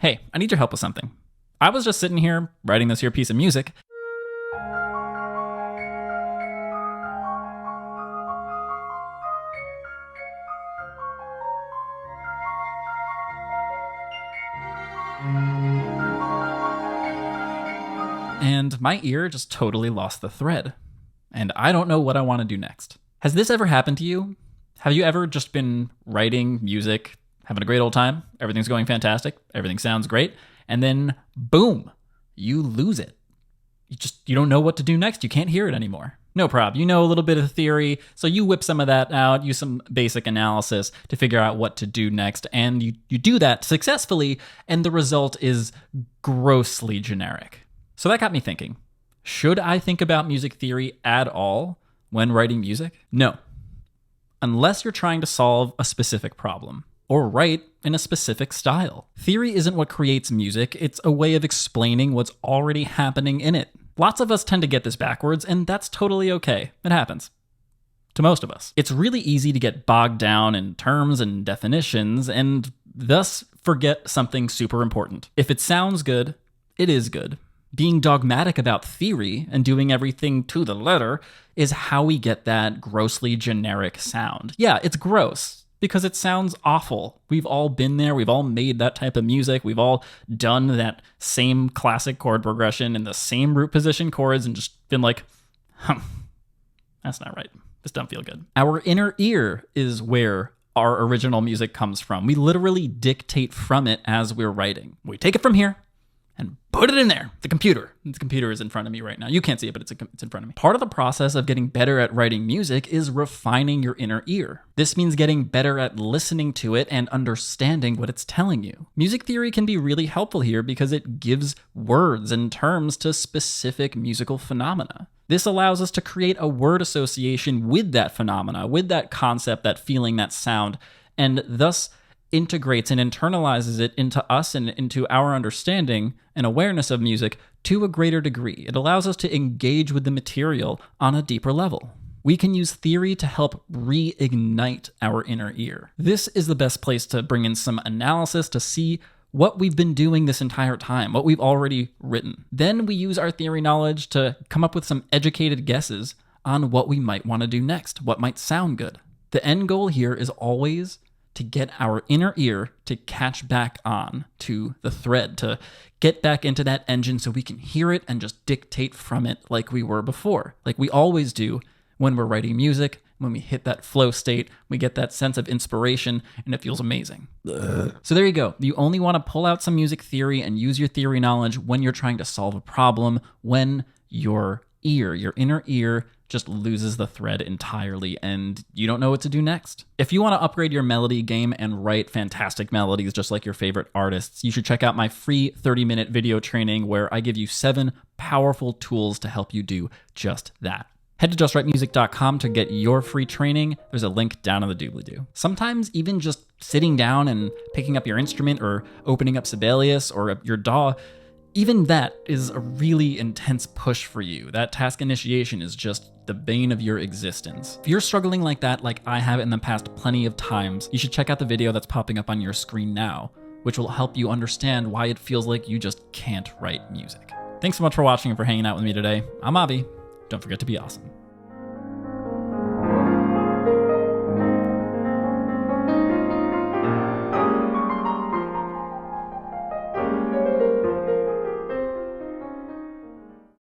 Hey, I need your help with something. I was just sitting here writing this here piece of music. And my ear just totally lost the thread. And I don't know what I want to do next. Has this ever happened to you? Have you ever just been writing music, having a great old time, everything's going fantastic, everything sounds great, and then boom, you lose it. You don't know what to do next. You can't hear it anymore. No prob. You know a little bit of theory, so you whip some of that out, use some basic analysis to figure out what to do next, and you do that successfully, and the result is grossly generic. So that got me thinking, should I think about music theory at all when writing music? No. Unless you're trying to solve a specific problem or write in a specific style. Theory isn't what creates music, it's a way of explaining what's already happening in it. Lots of us tend to get this backwards, and that's totally okay. It happens. To most of us. It's really easy to get bogged down in terms and definitions, and thus forget something super important. If it sounds good, it is good. Being dogmatic about theory and doing everything to the letter is how we get that grossly generic sound. Yeah, it's gross because it sounds awful. We've all been there. We've all made that type of music. We've all done that same classic chord progression in the same root position chords and just been like, that's not right. This doesn't feel good. Our inner ear is where our original music comes from. We literally dictate from it as we're writing. We take it from here and put it in there. The computer is in front of me right now. You can't see it, but it's in front of me. Part of the process of getting better at writing music is refining your inner ear. This means getting better at listening to it and understanding what it's telling you. Music theory can be really helpful here because it gives words and terms to specific musical phenomena. This allows us to create a word association with that phenomena, with that concept, that feeling, that sound, and thus integrates and internalizes it into us and into our understanding and awareness of music to a greater degree. It allows us to engage with the material on a deeper level. We can use theory to help reignite our inner ear. This is the best place to bring in some analysis to see what we've been doing this entire time, what we've already written. Then we use our theory knowledge to come up with some educated guesses on what we might want to do next, what might sound good. The end goal here is always to get our inner ear to catch back on to the thread, to get back into that engine so we can hear it and just dictate from it like we were before, like we always do when we're writing music. When we hit that flow state, we get that sense of inspiration and it feels amazing. So there you go. You only want to pull out some music theory and use your theory knowledge when you're trying to solve a problem, when your inner ear just loses the thread entirely and you don't know what to do next. If you want to upgrade your melody game and write fantastic melodies just like your favorite artists, you should check out my free 30-minute video training where I give you 7 powerful tools to help you do just that. Head to justwritemusic.com to get your free training. There's a link down in the doobly-doo. Sometimes even just sitting down and picking up your instrument or opening up Sibelius or your DAW, even that is a really intense push for you. That task initiation is just the bane of your existence. If you're struggling like that, like I have in the past plenty of times, you should check out the video that's popping up on your screen now, which will help you understand why it feels like you just can't write music. Thanks so much for watching and for hanging out with me today. I'm Avi. Don't forget to be awesome.